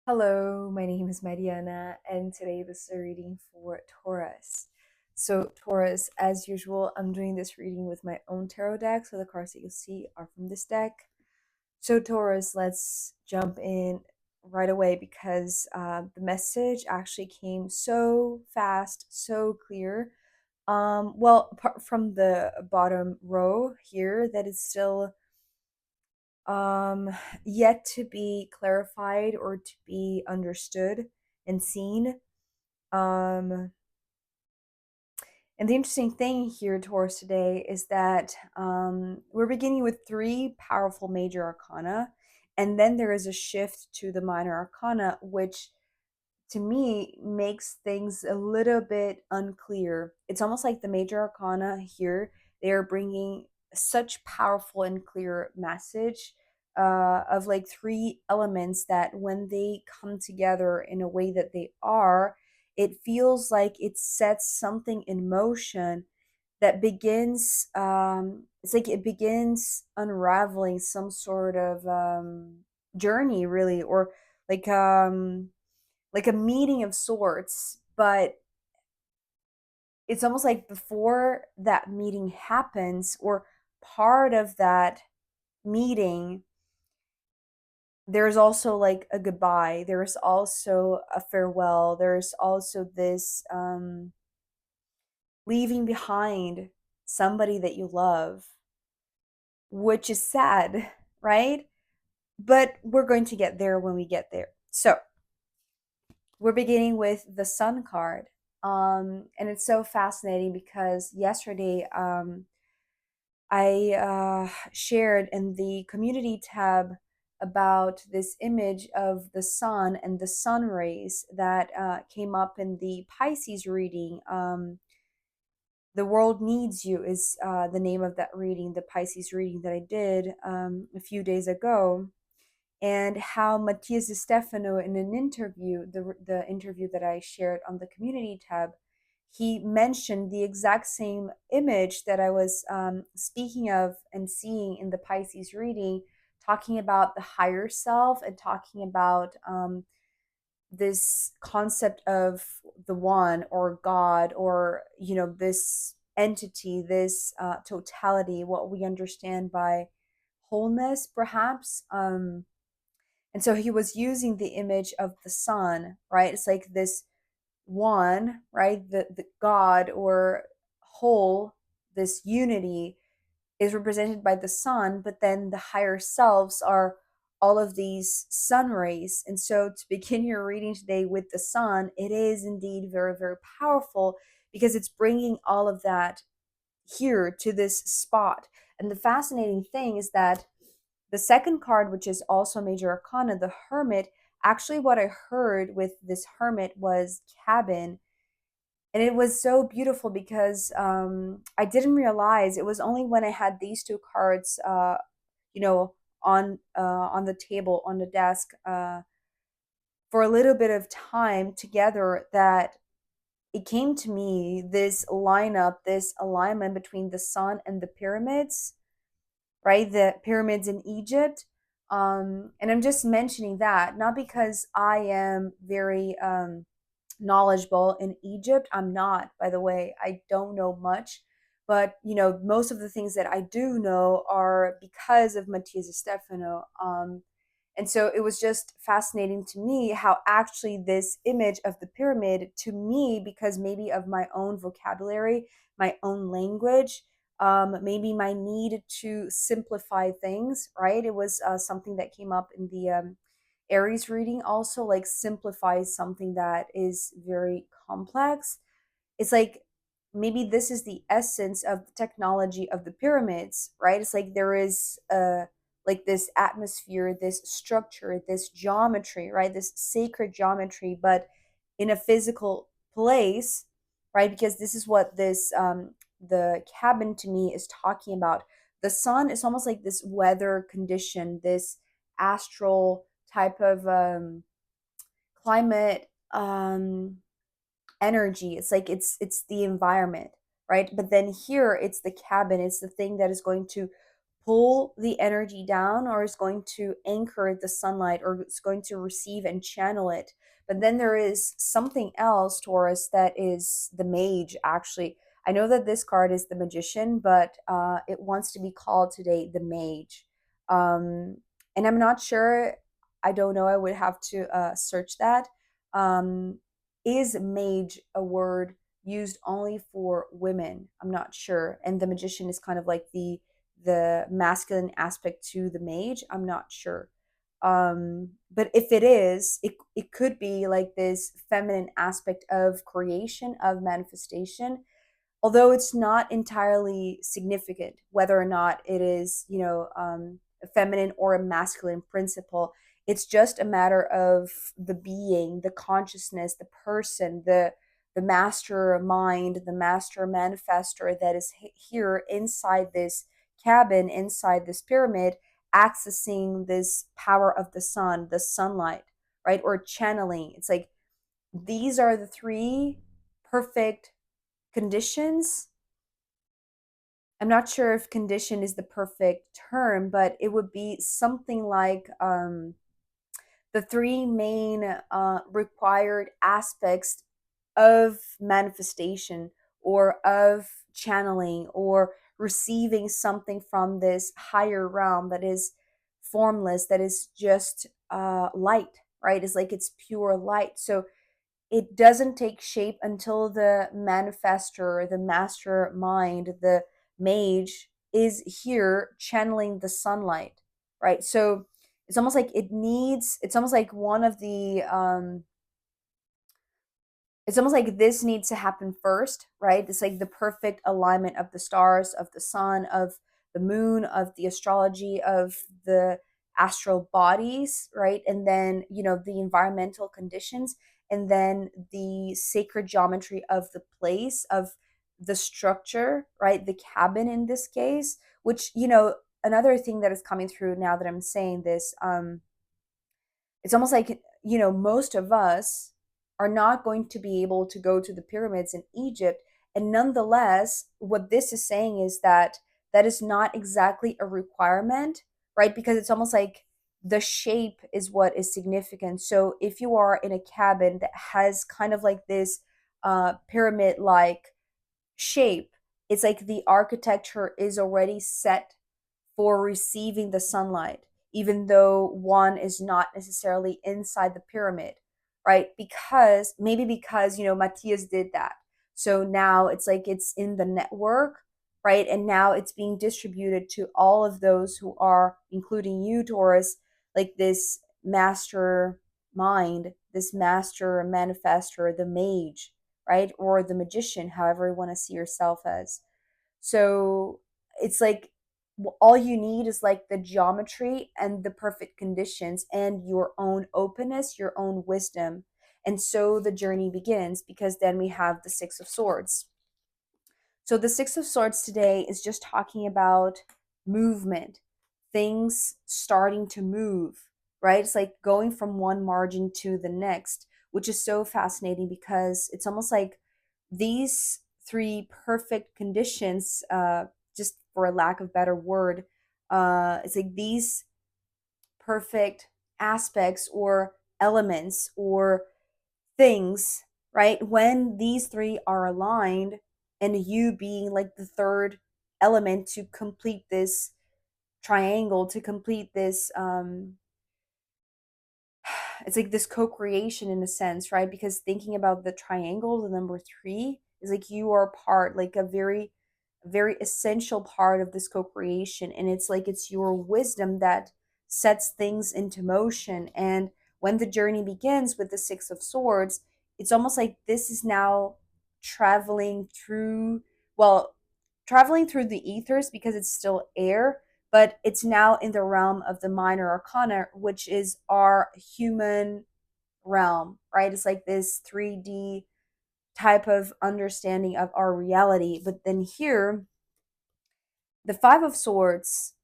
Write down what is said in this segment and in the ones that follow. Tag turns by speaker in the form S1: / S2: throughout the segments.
S1: Hello, my name is Mariana, and today this is a reading for Taurus. So, Taurus, as usual, I'm doing this reading with my own tarot deck, so the cards that you'll see are from this deck. So, Taurus, let's jump in right away because the message actually came so fast, so clear. Well, apart from the bottom row here, that is still um yet to be clarified or to be understood and seen. um and the interesting thing here, Taurus, today is that we're beginning with three powerful major arcana, and then there is a shift to the minor arcana, which to me makes things a little bit unclear. It's almost like the major arcana here, they are bringing such powerful and clear message of like three elements that when they come together in a way that they are, it feels like it sets something in motion that begins it's like it begins unraveling some sort of journey, really, or like um like a meeting of sorts. But it's almost like before that meeting happens, or part of that meeting, there's also like a goodbye, there's also a farewell, there's also this leaving behind somebody that you love, which is sad, right? But we're going to get there when we get there. So we're beginning with the Sun card. And it's so fascinating because yesterday I shared in the community tab about this image of the sun and the sun rays that came up in the Pisces reading. The World Needs You is the name of that reading, the Pisces reading that I did a few days ago, and how Matthias Di Stefano, in an interview, the interview that I shared on the community tab, he mentioned the exact same image that I was speaking of and seeing in the Pisces reading, talking about the higher self and talking about this concept of the one or God, or this entity, this totality, what we understand by wholeness, perhaps. And so he was using the image of the sun, right? It's like this one, right? The God or whole, this unity is represented by the sun, but then the higher selves are all of these sun rays. And so to begin your reading today with the sun, it is indeed very, very powerful because it's bringing all of that here to this spot. And the fascinating thing is that the second card, which is also major arcana, the Hermit, actually what I heard with this Hermit was cabin. And it was so beautiful because I didn't realize it was only when I had these two cards, you know, on the table, on the desk, for a little bit of time together, that it came to me, this lineup, this alignment between the sun and the pyramids, right? The pyramids in Egypt. And I'm just mentioning that not because I am very knowledgeable in Egypt. I'm not, by the way. I don't know much. But, most of the things that I do know are because of Matthias Stefano. And so it was just fascinating to me how actually this image of the pyramid, to me, because maybe of my own vocabulary, my own language, maybe my need to simplify things, right? It was something that came up in the Aries reading also, like simplify something that is very complex. It's like maybe this is the essence of the technology of the pyramids, right? It's like there is like this atmosphere, this structure, this geometry, right? This sacred geometry, but in a physical place, right? Because this is what this the cabin to me is talking about. The sun is almost like this weather condition, this astral type of climate energy. It's like it's the environment, right? But then here it's the cabin, it's the thing that is going to pull the energy down, or is going to anchor the sunlight, or it's going to receive and channel it. But then there is something else, Taurus, that is the mage, actually. I know that this card is the magician, but it wants to be called today the mage. Um, and I'm not sure, I don't know, I would have to search that. Um, is mage a word used only for women? I'm not sure. And the magician is kind of like the masculine aspect to the mage. I'm not sure. But if it is, it could be like this feminine aspect of creation, of manifestation, although it's not entirely significant whether or not it is, a feminine or a masculine principle. It's just a matter of the being, the consciousness, the person, the master mind, the master manifestor that is here inside this cabin, inside this pyramid, accessing this power of the sun, the sunlight, right? Or channeling. It's like these are the three perfect conditions. I'm not sure if condition is the perfect term, but it would be something like the three main required aspects of manifestation, or of channeling, or receiving something from this higher realm that is formless, that is just light, right? It's like it's pure light. So it doesn't take shape until the manifestor, the mastermind, the mage is here channeling the sunlight, right? So it's almost like it's almost like one of the it's almost like this needs to happen first, right? It's like the perfect alignment of the stars, of the sun, of the moon, of the astrology, of the astral bodies, right? And then, the environmental conditions, and then the sacred geometry of the place, of the structure, right? The cabin in this case, which, another thing that is coming through now that I'm saying this, it's almost like, most of us are not going to be able to go to the pyramids in Egypt. And nonetheless, what this is saying is that that is not exactly a requirement, right? Because it's almost like the shape is what is significant. So if you are in a cabin that has kind of like this pyramid like shape, it's like the architecture is already set for receiving the sunlight, even though one is not necessarily inside the pyramid, right? Because Matthias did that. So now it's like it's in the network, right? And now it's being distributed to all of those who are, including you, Taurus, like this master mind, this master manifestor, the mage, right? Or the magician, however you want to see yourself as. So it's like all you need is like the geometry and the perfect conditions and your own openness, your own wisdom. And so the journey begins, because then we have the Six of Swords. So the Six of Swords today is just talking about movement, things starting to move, right? It's like going from one margin to the next, which is so fascinating because it's almost like these three perfect conditions, just for a lack of better word, it's like these perfect aspects or elements or things, right? When these three are aligned, and you being like the third element to complete this triangle, to complete this it's like this co-creation in a sense, right? Because thinking about the triangle, the number three is like you are part, like a very essential part of this co-creation. And it's like it's your wisdom that sets things into motion. And when the journey begins with the Six of Swords, it's almost like this is now traveling through, well, traveling through the ethers because it's still air, but it's now in the realm of the minor arcana, which is our human realm, right? It's like this 3D type of understanding of our reality. But then here, the Five of Swords.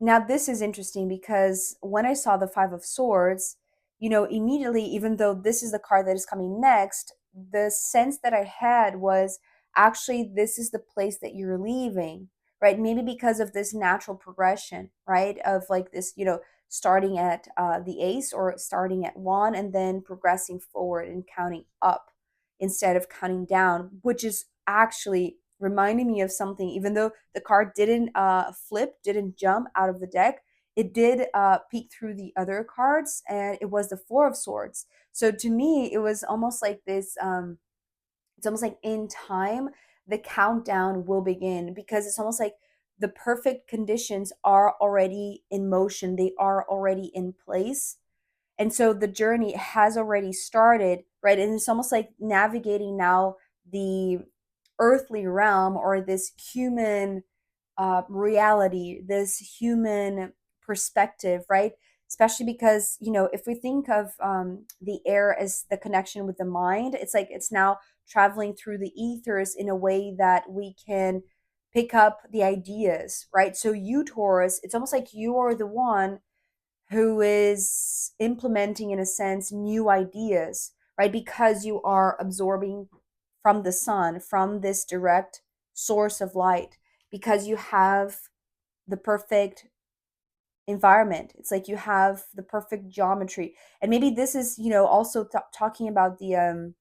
S1: Now, this is interesting because when I saw the Five of Swords, immediately, even though this is the card that is coming next, the sense that I had was actually this is the place that you're leaving, right? Maybe because of this natural progression, right? Of like this, starting at the ace or starting at one and then progressing forward and counting up instead of counting down, which is actually reminding me of something. Even though the card didn't flip, didn't jump out of the deck, it did peek through the other cards, and it was the Four of Swords. So to me, it was almost like this. It's almost like in time, the countdown will begin, because it's almost like the perfect conditions are already in motion. They are already in place, and so the journey has already started, right? And it's almost like navigating now the earthly realm, or this human reality, this human perspective, right? Especially because, if we think of the air as the connection with the mind, it's like it's now traveling through the ethers in a way that we can pick up the ideas, right? So, you, Taurus, it's almost like you are the one who is implementing, in a sense, new ideas, right? Because you are absorbing from the sun, from this direct source of light, because you have the perfect environment. It's like you have the perfect geometry. And maybe this is, also talking about the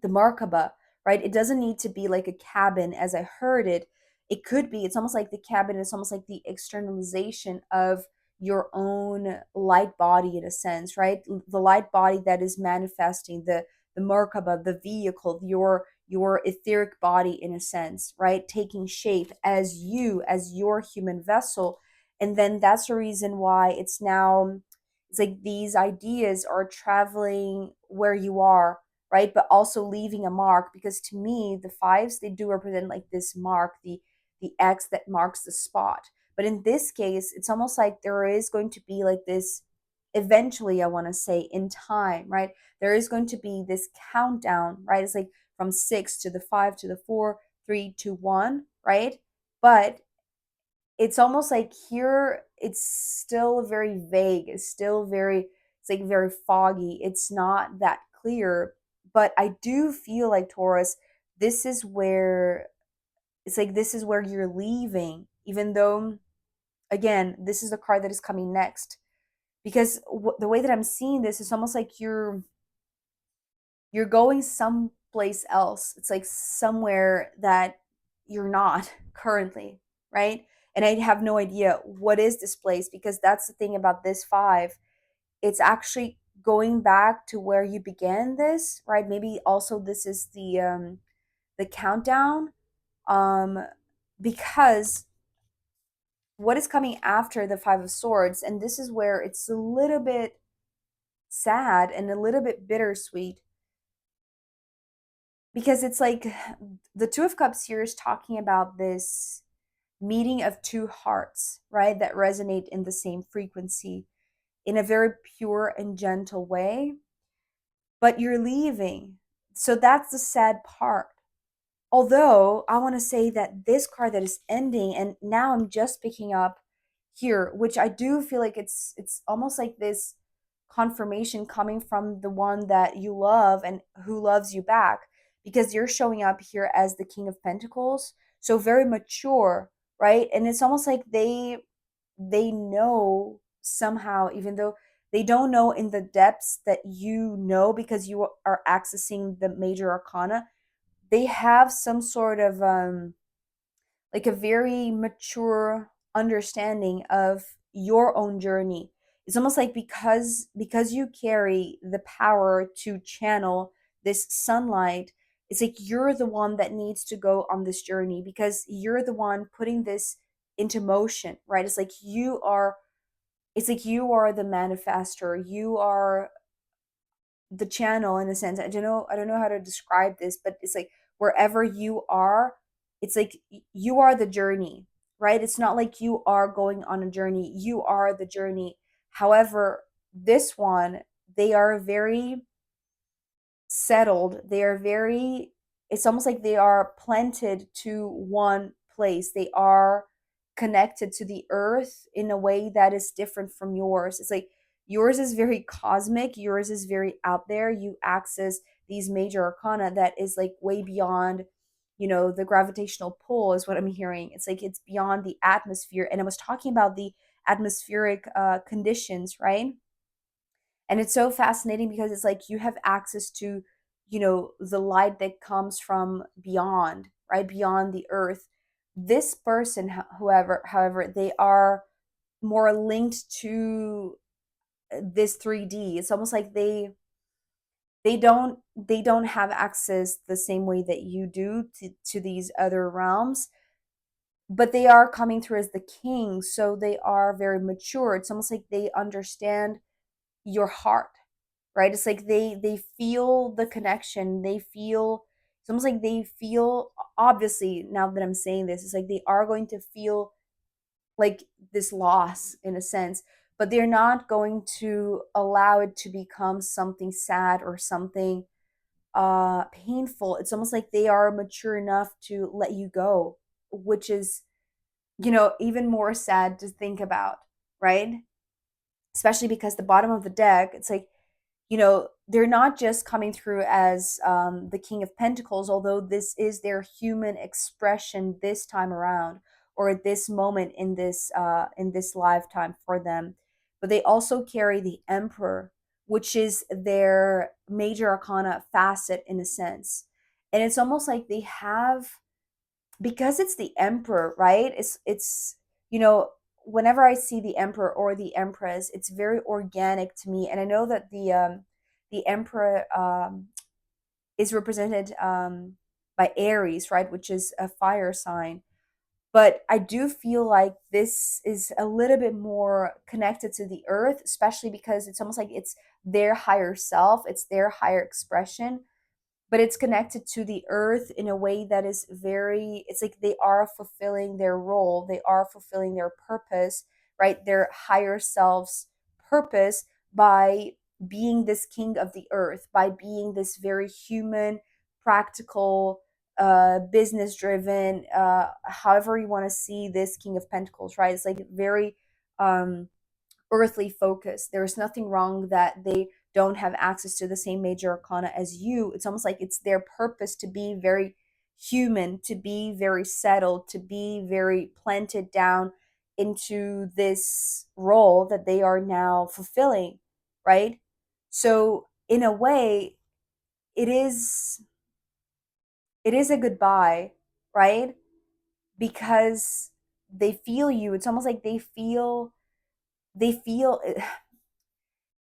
S1: Markaba, right? It doesn't need to be like a cabin as I heard it. It could be, it's almost like the cabin is almost like the externalization of your own light body, in a sense, right? The light body that is manifesting the Markaba, the vehicle, your etheric body, in a sense, right? Taking shape as you, as your human vessel. And then that's the reason why it's like these ideas are traveling where you are, right? But also leaving a mark, because to me, the fives, they do represent like this mark, the X that marks the spot. But in this case, it's almost like there is going to be like this eventually, I want to say, in time, right? There is going to be this countdown, right? It's like from six to the five to the four, three to one, right? But it's almost like here it's still very vague. It's still very, it's like very foggy. It's not that clear. But I do feel like, Taurus, this is where it's like this is where you're leaving, even though, again, this is the card that is coming next. Because the way that I'm seeing this is almost like you're going someplace else. It's like somewhere that you're not currently, right? And I have no idea what is this place, because that's the thing about this five. It's actually going back to where you began this, right? Maybe also this is the countdown, um because what is coming after the five of swords, and this is where it's a little bit sad and a little bit bittersweet, because it's like the two of cups here is talking about this meeting of two hearts, right, that resonate in the same frequency in a very pure and gentle way, but you're leaving. So that's the sad part. Although I want to say that this card that is ending, and now I'm just picking up here, which I do feel like it's almost like this confirmation coming from the one that you love and who loves you back, because you're showing up here as the King of Pentacles, so very mature, right? And it's almost like they know somehow, even though they don't know in the depths that you know, because you are accessing the major arcana. They have some sort of like a very mature understanding of your own journey. It's almost like because you carry the power to channel this sunlight, it's like you're the one that needs to go on this journey, because you're the one putting this into motion, right? It's like you are the manifester. You are the channel, in a sense. I don't know how to describe this, but it's like wherever you are, it's like you are the journey, right? It's not like you are going on a journey, you are the journey. However, this one, they are very settled. They are very, it's almost like they are planted to one place. They are connected to the earth in a way that is different from yours. It's like yours is very cosmic, yours is very out there. You access these major arcana that is like way beyond the gravitational pull is what I'm hearing. It's like it's beyond the atmosphere. And I was talking about the atmospheric conditions, right? And it's so fascinating because it's like you have access to, the light that comes from beyond, right? Beyond the earth. This person, however, they are more linked to this 3D. It's almost like they don't have access the same way that you do to these other realms, but they are coming through as the king, so they are very mature. It's almost like they understand your heart, right? It's like they feel the connection. They feel it's almost like they feel, obviously, now that I'm saying this, it's like they are going to feel like this loss in a sense, but they're not going to allow it to become something sad or something painful. It's almost like they are mature enough to let you go, which is, even more sad to think about, right? Especially because the bottom of the deck, it's like, they're not just coming through as the King of Pentacles, although this is their human expression this time around, or at this moment in this lifetime for them. But they also carry the Emperor, which is their major arcana facet in a sense. And it's almost like they have, because it's the Emperor, right? It's whenever I see the Emperor or the Empress, it's very organic to me. And I know that the Emperor is represented by Aries, right, which is a fire sign. But I do feel like this is a little bit more connected to the earth, especially because it's almost like it's their higher self, it's their higher expression, but it's connected to the earth in a way that is very, it's like they are fulfilling their role, they are fulfilling their purpose, right, their higher selves purpose, by being this king of the earth, by being this very human, practical, business driven, however you want to see this King of Pentacles, right? It's like very earthly focus. There's nothing wrong that they don't have access to the same major arcana as you. It's almost like it's their purpose to be very human, to be very settled, to be very planted down into this role that they are now fulfilling, right? So in a way, it is it is a goodbye, right? Because they feel you. It's almost like they feel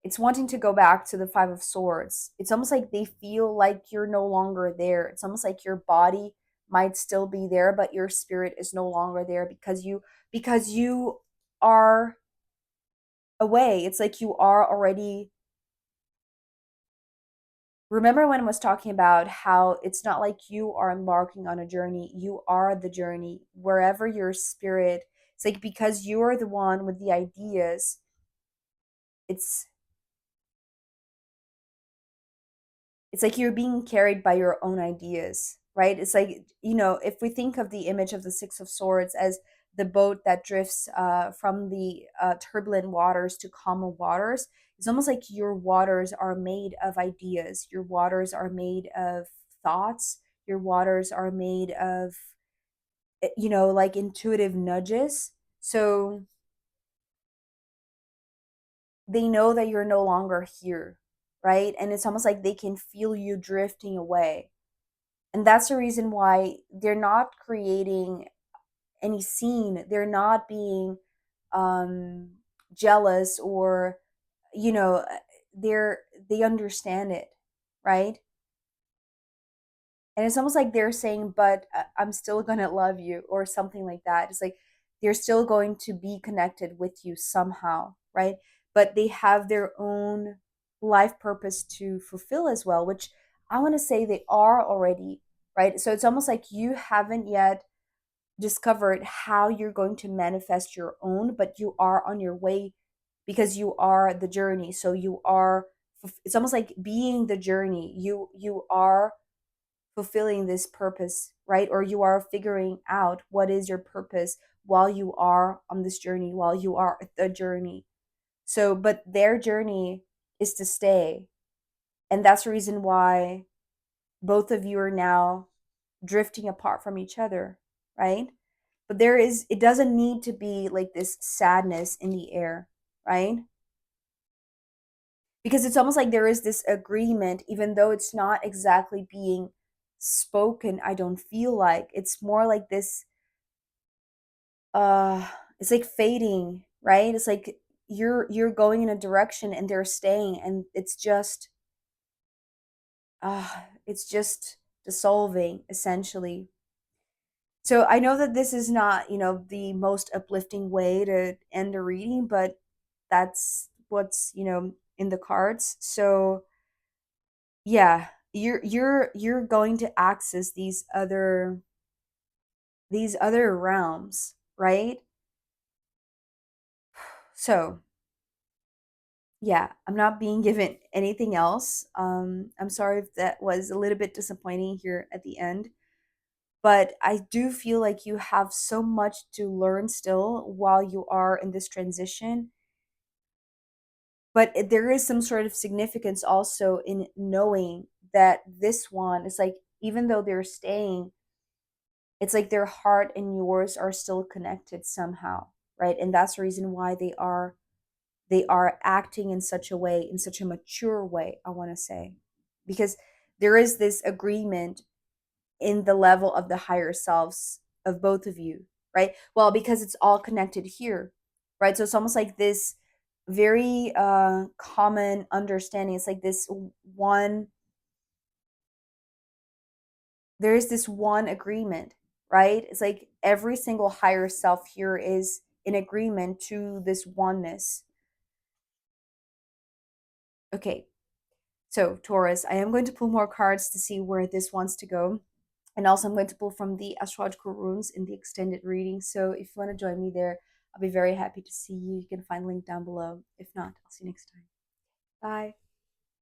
S1: it's wanting to go back to the Five of Swords. It's almost like they feel like you're no longer there. It's almost like your body might still be there, but your spirit is no longer there because you are away. It's like you are already. Remember when I was talking about how it's not like you are embarking on a journey, you are the journey. Wherever your spirit, it's like because you're the one with the ideas, it's it's like you're being carried by your own ideas, right? It's like, if we think of the image of the Six of Swords as the boat that drifts from the turbulent waters to calmer waters, it's almost like your waters are made of ideas, your waters are made of thoughts, your waters are made of, like intuitive nudges. So they know that you're no longer here, right? And it's almost like they can feel you drifting away. And that's the reason why they're not creating any scene. They're not being um, jealous, or, you know, they understand it, right? And it's almost like they're saying, but I'm still going to love you, or something like that. It's like they're still going to be connected with you somehow, right? But they have their own life purpose to fulfill as well, which I want to say they are already, right? So it's almost like you haven't yet discovered how you're going to manifest your own, but you are on your way because you are the journey. So you are, it's almost like being the journey. You are fulfilling this purpose, right? Or you are figuring out what is your purpose while you are on this journey, while you are the journey. So, but their journey is to stay. And that's the reason why both of you are now drifting apart from each other, right? But there is, it doesn't need to be like this sadness in the air, right? Because it's almost like there is this agreement, even though it's not exactly being spoken. I don't feel like it's more like this, uh it's like fading, right? It's like you're going in a direction and they're staying, and it's just dissolving essentially. So I know that this is not, the most uplifting way to end a reading, but that's what's, in the cards. So yeah, you're going to access these other realms, right? So yeah, I'm not being given anything else. I'm sorry if that was a little bit disappointing here at the end, but I do feel like you have so much to learn still while you are in this transition. But there is some sort of significance also in knowing that this one is like, even though they're staying, it's like their heart and yours are still connected somehow, right? And that's the reason why they are acting in such a way, in such a mature way, I want to say, because there is this agreement in the level of the higher selves of both of you, right? Well, because it's all connected here, right? So it's almost like this very common understanding. It's like this one, there is this one agreement, right? It's like every single higher self here is in agreement to this oneness. Okay, so Taurus, I am going to pull more cards to see where this wants to go. And also, I'm going to pull from the astrological runes in the extended reading. So if you want to join me there, I'll be very happy to see you. You can find the link down below. If not, I'll see you next time. Bye.